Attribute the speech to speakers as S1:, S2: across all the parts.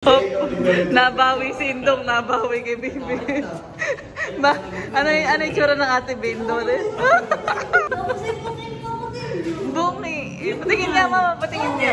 S1: Nabawi si Indong, nabawi kay Bibi. ano yung tsura ng ate Bindo rin? Bungi. Patingin niya, mama. Patingin niya.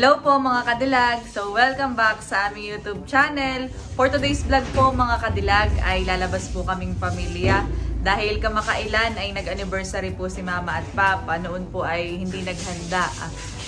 S1: Hello po mga kadilag! So welcome back sa aming YouTube channel. For today's vlog po mga kadilag ay lalabas po kaming pamilya. Dahil kamakailan ay nag-anniversary po si Mama at Papa. Noon po ay hindi naghanda.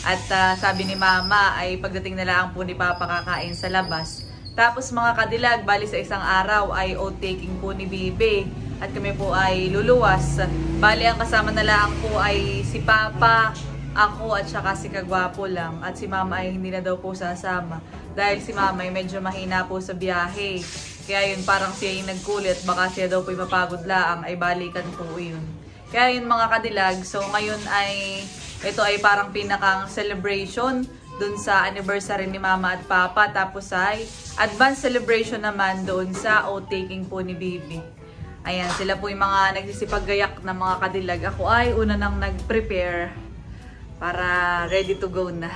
S1: At sabi ni Mama ay pagdating na lang po ni Papa kakain sa labas. Tapos mga kadilag, bali sa isang araw ay oat-taking po ni Bibi. At kami po ay luluwas. Bali ang kasama na lang po ay si Papa, ako at saka si Kagwapo lang. At si Mama ay hindi na daw po sasama. Dahil si Mama ay medyo mahina po sa biyahe. Kaya yun parang siya yung nagkulit. Baka siya daw po mapagod laang ay balikan po yun. Kaya yun mga kadilag. So ngayon ay ito ay parang pinakang celebration dun sa anniversary ni Mama at Papa. Tapos ay advance celebration naman doon sa oat-taking po ni Bibi. Ayan, sila po yung mga nagsisipaggayak na mga kadilag. Ako ay una nang nag-prepare para ready to go na.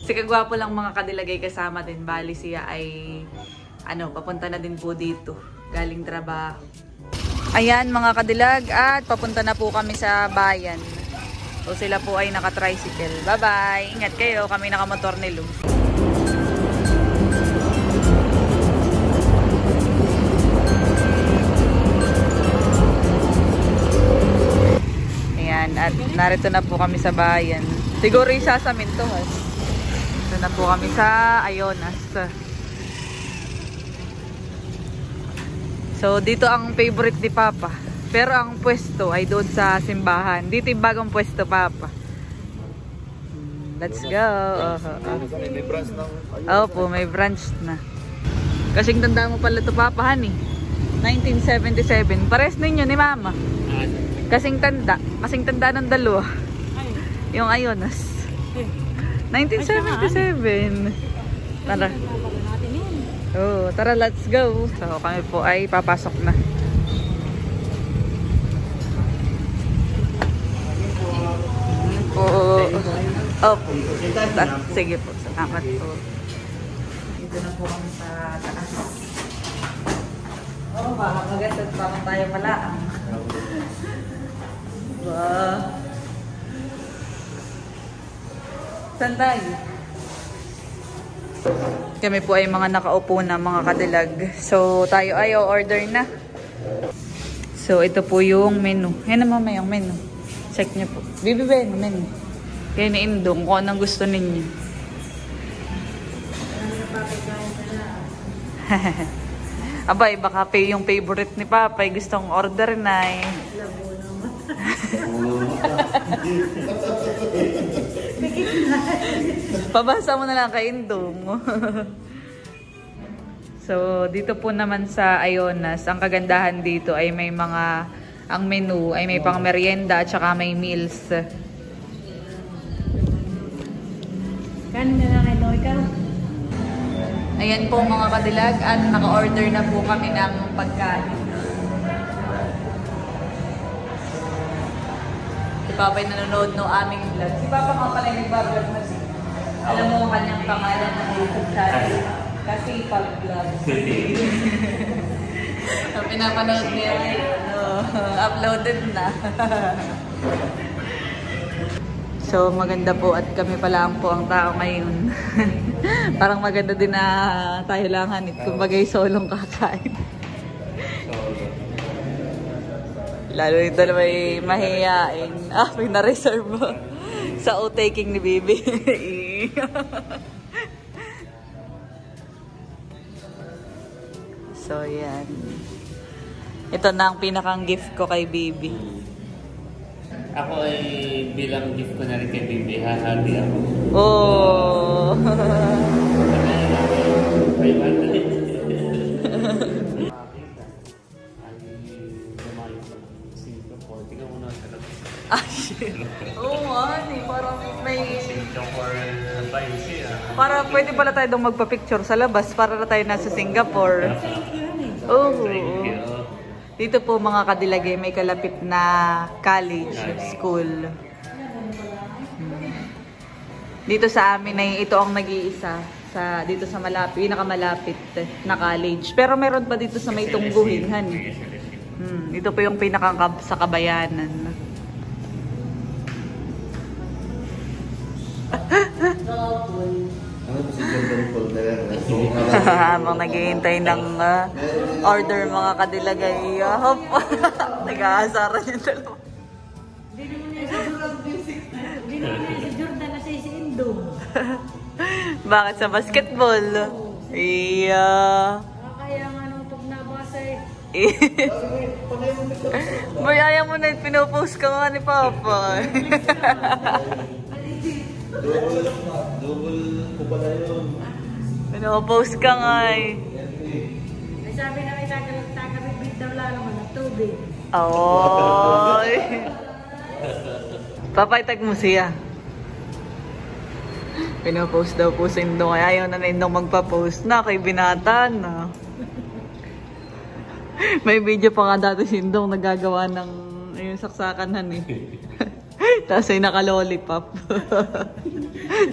S1: Si Kagwapo lang mga kadilagay kasama din. Bali siya ay papunta na din po dito. Galing trabaho. Ayan mga kadilag at papunta na po kami sa bayan. So sila po ay naka-tricycle. Bye-bye! Ingat kayo. Kami naka-motor ni Lu. At narito na po kami sa bayan. Siguro isa sa Mintohas. Ito na po kami sa Ayonas. So dito ang favorite ni Papa. Pero ang pwesto ay doon sa simbahan. Dito yung bagong pwesto, Papa. Let's go. Opo, may branch na. Kasing tanda mo pala ito, Papa, honey. 1977. Pares ninyo ni Mama. Kasing tanda ng dalawa. Yung Ayonas. 1977. Tara. Oh, tara, let's go. So kami po ay papasok na. Opo. Sige po, salamat po. Dito na po kami sa taas. Oh, baka magasad pa kung tayo malaang. Wow. Saan tayo? Kami po ay mga nakaupo na mga kadilag. So tayo ay order na. So ito po yung menu. Yan na mama yung menu. Check nyo po. Bibiben menu. Kaya ni Indong kung anong gusto ninyo. Abay, baka yung favorite ni Papa ay gustong order na eh. Pabasa mo na lang kay Indong. So, dito po naman sa Ayonas, ang kagandahan dito ay may mga, ang menu ay may pang merienda at saka may meals.
S2: Kanin na lang ito, ikaw.
S1: Ayan po mga kadilag at naka-order na po kami ng pagkain. Si Papa ay nanonood ng aming vlog. Si Papa nga pala yung nagbablog na siya. Alam mo ang kanyang pangalan ng YouTube channel. Kasi pag-vlog. So, pinapanood niya uploaded na. So maganda po at kami pa lang po ang tao ngayon. Parang maganda din na tayo lang hanit. Kumbagay solong kakain. Lalo nito na may mahihain. May na-reserve mo sa oat-taking ni Bibi. So yan. Ito na ang pinakang gift ko kay Bibi.
S3: Ako ay bilang gift ko na rin kay Bibi, hahati ako.
S1: Oh! Ay! Oo nga, parang may...
S3: Singapore vibes siya.
S1: Para pwede pala tayo doon magpa-picture sa labas para na tayo nasa Singapore. Oo. Dito po mga kadilagay, may kalapit na college, school. Dito sa amin ay ito ang nag-iisa dito sa pinakamalapit na college. Pero meron pa dito sa may Tungguhin, honey. Ito po yung sa Kabayanan. Habang naghihintay ng order mga kadilagay. Hop! Nag-aasaran yung dalawa.
S2: Hindi naman si Jordan na si Indong.
S1: Bakit sa basketball? Iya.
S2: Kaya nga nung pag nabasa
S1: Boy, ayaw mo na pinopost ka nga ni Papa.
S4: Double ko pala yun.
S1: Pinopost ka nga eh.
S2: Ay sabi na may tagamit daw lalo mo ng tubig.
S1: Oy. Papaytag mo siya. Pinopost daw po si Indong. Ayaw na Indong magpa-post na kay binata na. May video pa nga dati si Indong nagagawa ng yung saksakan eh. Tapos ay naka-lollipop.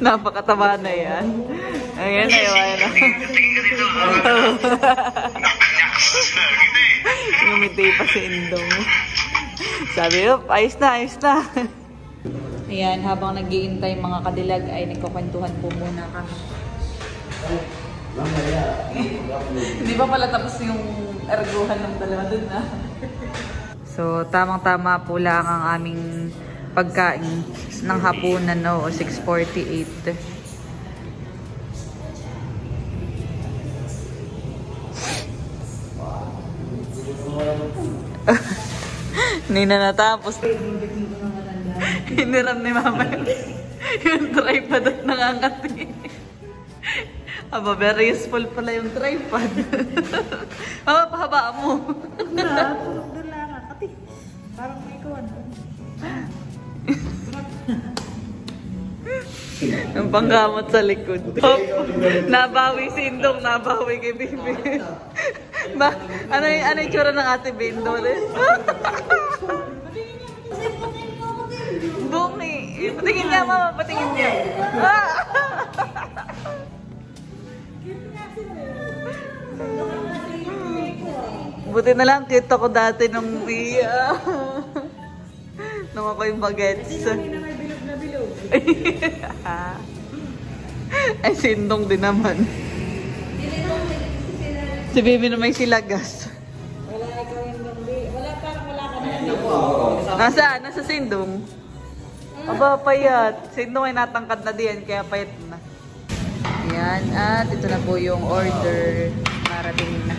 S1: Napakataba na yan. Ayan na yun. Ngumiti pa si Indong. Sabi, ayos na, ayos na. Ayan, habang nag-iintay mga kadilag ay nagkukwentuhan po muna kami. Hindi pa pala tapos yung erguhan ng dalawa dun na. So, tamang-tama po lang ang aming pagkain ng hapunan, no? O 6:48. Hindi na natapos. Hiniram ni Mama yung tripod at nangangati. Aba, very useful pala yung tripod. Mama, pahabaan mo.
S2: Doon lang kati. Parang may kuwan.
S1: Yung panggamot sa likod. Hop! Nabawi si Indong, nabawi kay Bibi. Ano yung tsura ng ate Bindo rin? Bungi! Patingin niya, Mama, patingin niya. Buti na lang, cute ako dati nung nung ako yung bagets. Ay, sindong din naman. Si Bibi na may silagas.
S2: Wala ikaw yung wala parang wala ka na.
S1: Nasaan? Nasa sindong? Aba, payat. Sindong ay natangkad na din, kaya payat na. Ayan, at ito na po yung order. Marating na.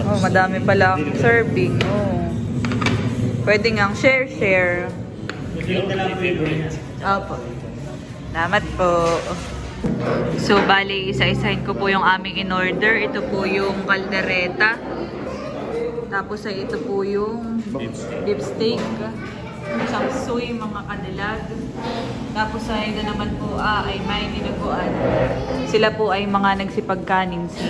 S1: Oh, madami pala ang serving. Oh. Pwede ngang share. Opo. Salamat po. So, bali, isa-isahin ko po yung aming in-order. Ito po yung kaldereta. Tapos ay ito po yung beef steak. Isang soy, mga kadilag. Tapos ay ito naman po ay may dinuguan. Sila po ay mga nagsipagkanin. Si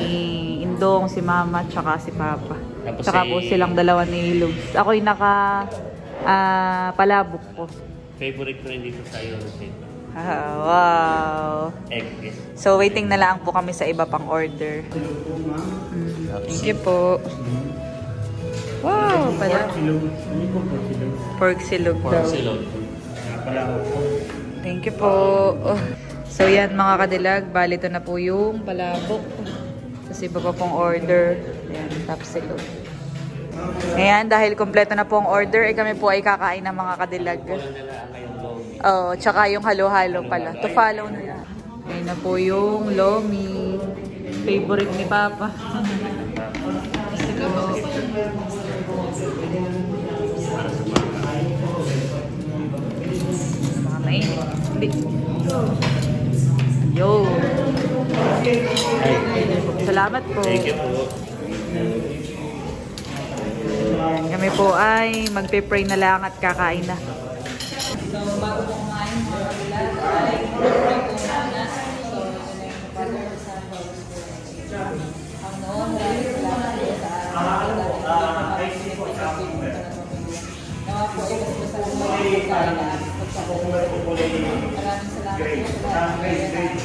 S1: Indong, si Mama, tsaka si Papa.
S3: Tapos
S1: tsaka po silang dalawa ni Lugs. Ako yung palabok ko.
S3: Favorite ko rin dito sa iyo.
S1: Wow!
S3: Egg.
S1: So, waiting na lang po kami sa iba pang order. Thank you po. Wow! Pork silog daw. Thank you po. So, yan mga kadilag. Bali, ito na po yung palabok. Tapos iba pa pong order. Ayan, top silog. Ayan, dahil kompleto na po ang order, kami po ay kakain ng mga kadilag. Oh, tsaka yung halo-halo pala. To follow na lang. Ayan na po yung lomi. Favorite ni Papa. Mga mainit. Hindi. Yo. Salamat po.
S3: Thank you po.
S1: Kami po ay magpe-pray na lang at kakain na. So, bago po kumain, ay pray po muna. So, Father, Son, Holy Spirit. Ang noon, maraming salamat po sa araw. Nawa po ay mas masarap na pagkain na pagkakulit. Maraming salamat po sa lahat.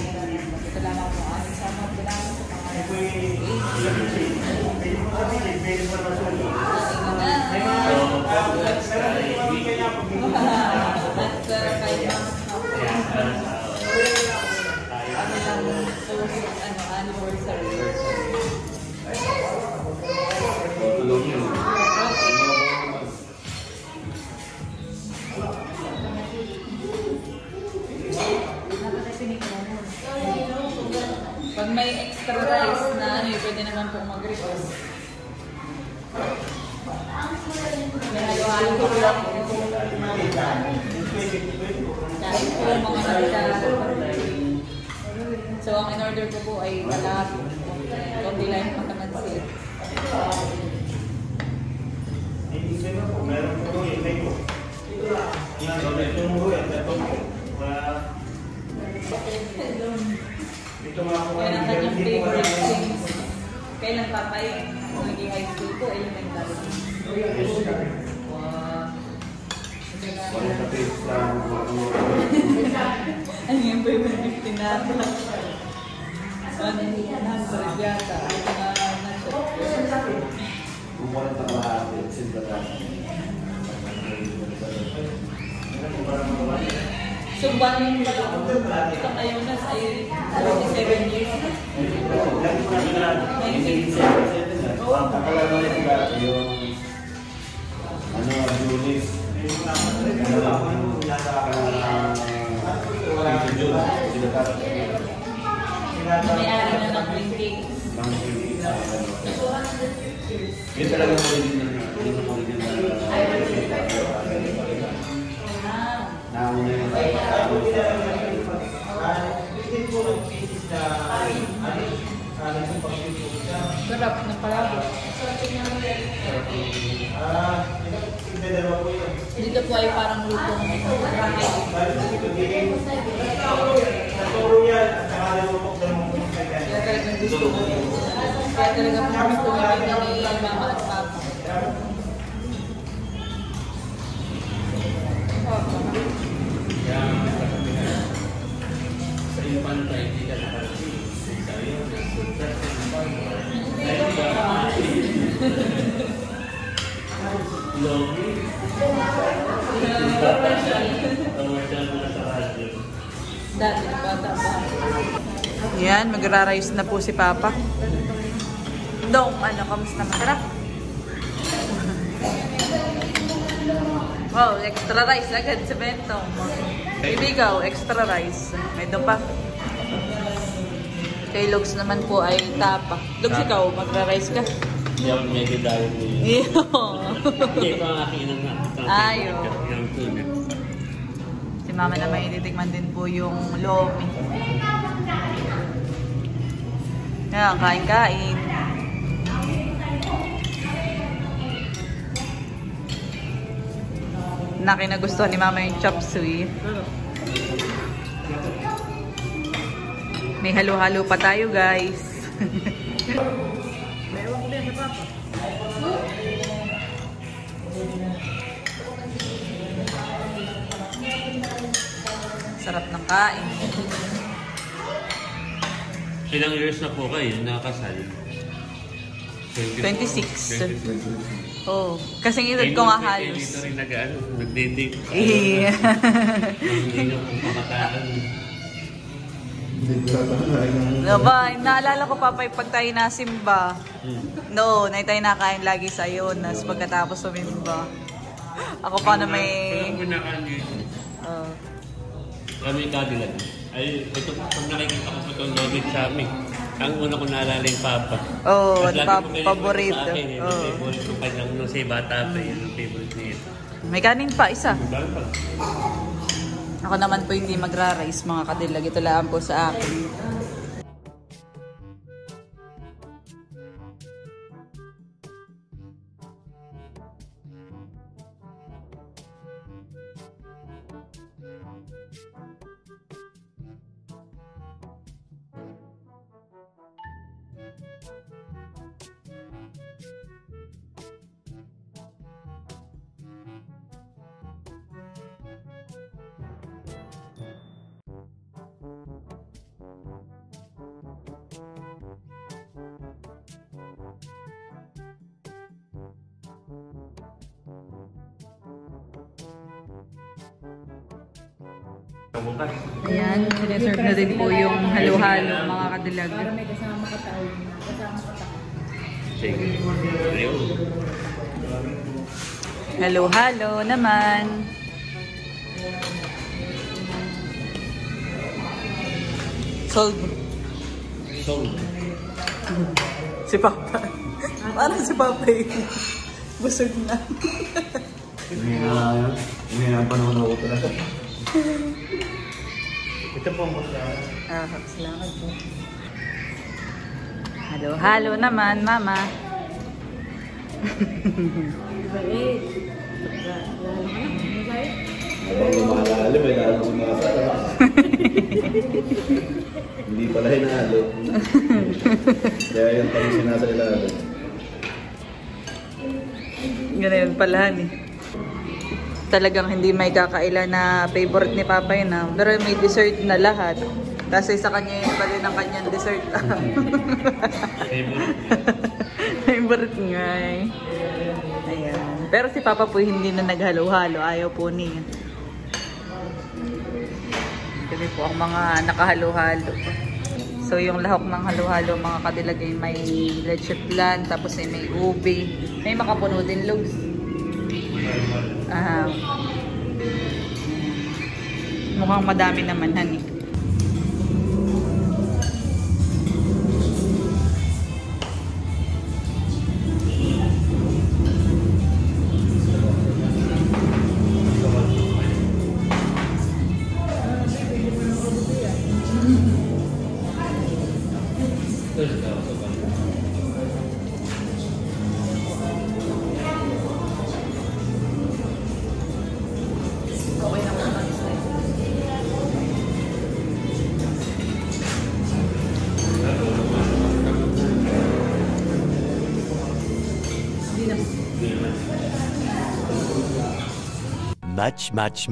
S1: Salamat po aming sama. Salamat sa pag may extra rice na ano, pwede naman pong mag-request. May halo-halo po lang. Kahit po mga nagkakaroon. So, ang in-order ko po ay kalahati. Kundi lang yung pagkamansit. Kaya ang kanyang favorite things. Kailan papay? Kung naging high school ko, elementary. Wow. Ano yung favorite gift na ito? 100 yata. So, baling itong Ayunas ay 47 years. 96. Oo. May-ari na ng Green Cakes.
S3: Yun talagang original na. Nauna yung
S1: Sarap ng palabo. Dito po ay parang lutong ramen. Kaya talagang gusto ko. Kaya talagang gusto ko ni Mama at Papa.
S3: sa iyo pantay, hindi ka nakarating. Sa iyo, Logi. Commercial na sa radyo.
S1: Dati, bata pa. Yan, magra-rice na po si Papa. Dong, ano, kamusta? Masarap? Wow, extra rice agad sa bentong. Ibigaw, extra rice. May doon pa. Kay Logs naman po ay tapa. Logs, ikaw, magra-rice ka?
S3: Hindi ako medyo dahil niyo. Hindi ko ang aking inang
S1: Ayo. Si Mama naman ititikman din po yung lomi. Yan, kain-kain. Nakinagustuhan ni Mama yung chop suey. May halo-halo pa tayo, guys. Sarap ng kain.
S3: Ilang years na po kayo nakasal?
S1: 26. Oh, kasing edad ko nga halos.
S3: Dito rin nag-date.
S1: Eh.
S3: Hindi nyo kung pamataan.
S1: No ba, naalala ko pa pag tayo nasimba. No, na tayo nakain lagi sa iyo nas pagkatapos sumimba. Ako pa na may
S3: Kami kadilag. Ay, ito pag nakikita ko sa itong Lobit sa amin. Ang una ko naalala yung Papa.
S1: Oh,
S3: paborito.
S1: Oh.
S3: Favorite ko kanyang nung sa bata pa yun. Yung favorite niya.
S1: May kanin pa, isa.
S3: Diba pa?
S1: Ako naman po hindi magra-rice mga kadilag. Ito lang po sa akin.
S3: Kamukas.
S1: Ayan, sineserve na din po yung halo-halo mga kadilag.
S2: Para may kasama katao. Kasama katao.
S3: Sige. Ayun.
S1: Halo-halo naman. Sold.
S3: Sold.
S1: Si Papa. Parang si Papa eh. Busog na.
S4: Hindi na panahon ako talaga.
S3: Ito po ang
S1: Salamat po. Halo-halo naman, Mama.
S4: Habang lumalalim, may lalong sumasara. Hindi pala hinalo. Kaya yung tanong sinasa ilalim.
S1: Ganun pala eh. Talagang hindi may kakaila na favorite ni Papa yun ha. Pero may dessert na lahat. Kasi sa kanya yun pala ng kanyang dessert. Favorite nga eh. Ayan. Pero si Papa po hindi na naghalo-halo. Ayaw po niya. Kami po ang mga nakahalo-halo. So yung lahok ng halo-halo mga kadilag ay may leche flan, tapos ay may ube. May makapuno din lugs. Mukhang madami naman hani.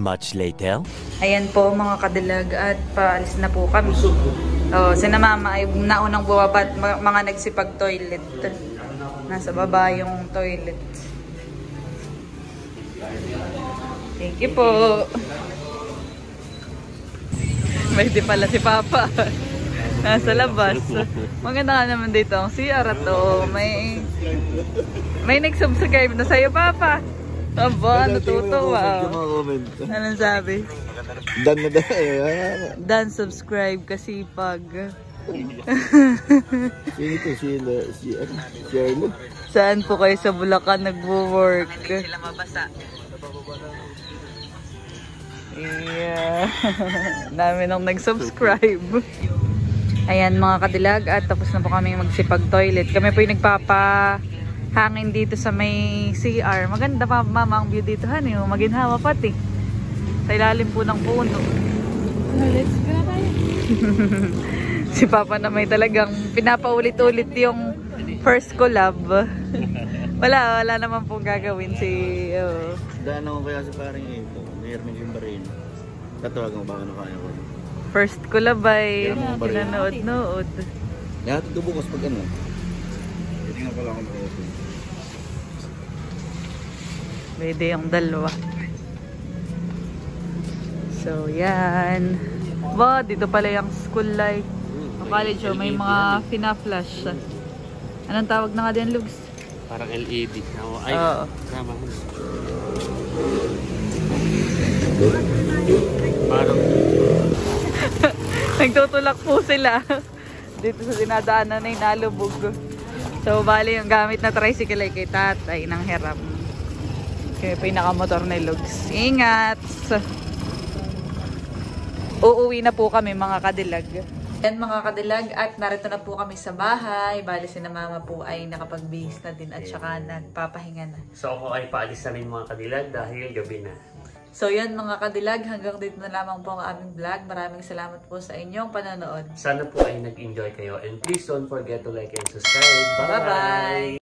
S5: Much later.
S1: Ayan po mga kadilag at paalis na po kami. Oh, si na Mama ay naunang bumaba at mga nagsipag toilet. Nasa baba yung toilet. Thank you po. May di pala si Papa. Nasa labas. Maganda nga naman dito ang CR at may nag-subscribe na sa'yo, Papa. Aba, natutuwa. Anong sabi?
S4: Dan na dan.
S1: Dan, subscribe kasi pag...
S4: Sino ito? Si Arlo?
S1: Saan po kayo sa Bulacan nagwo-work? Hindi sila mabasa. Yeah. Dami nang nag-subscribe. Ayan mga kadilag at tapos na po kami magsipag toilet. Kami po yung nagpapahangin dito sa may CR. Maganda pa Mama ang view dito hani. Maginhawa pati. Sa ilalim po ng puno.
S2: Let's go tayo.
S1: Si Papa na may talagang pinapaulit-ulit yung first collab. Wala naman pong gagawin si...
S4: Daan ako kaya sa paring ito. Mayroon yung barin. Tatawagan mo ba ano kaya ko?
S1: First collab ay pinanood-nood.
S4: Lahat ito bukas pag ano. Tingnan pala ako na-open.
S1: Pwede yung dalawa. So, yan. Ba, dito pala yung school light. Ang college, may mga fina-flash. Anong tawag na nga din, Lugs?
S3: Parang LED. Ay,
S1: oo.
S3: Tama. Parang...
S1: Nagtutulak po sila. Dito sa dinadaanan na yung nalubog. So, bali yung gamit na tricycle ay kay tatay ng Hiram. Kaya pa yung nakamotor na Lugs. Ingat! Uuwi na po kami mga kadilag. Yan mga kadilag at narito na po kami sa bahay. Bali si na Mama po ay nakapag-bihis na din at saka nagpapahinga na.
S3: So ako ay paalis na rin mga kadilag dahil gabi na.
S1: So yan mga kadilag, hanggang dito na lamang po ang aming vlog. Maraming salamat po sa inyong panonood.
S3: Sana po ay nag-enjoy kayo and please don't forget to like and subscribe. Bye-bye!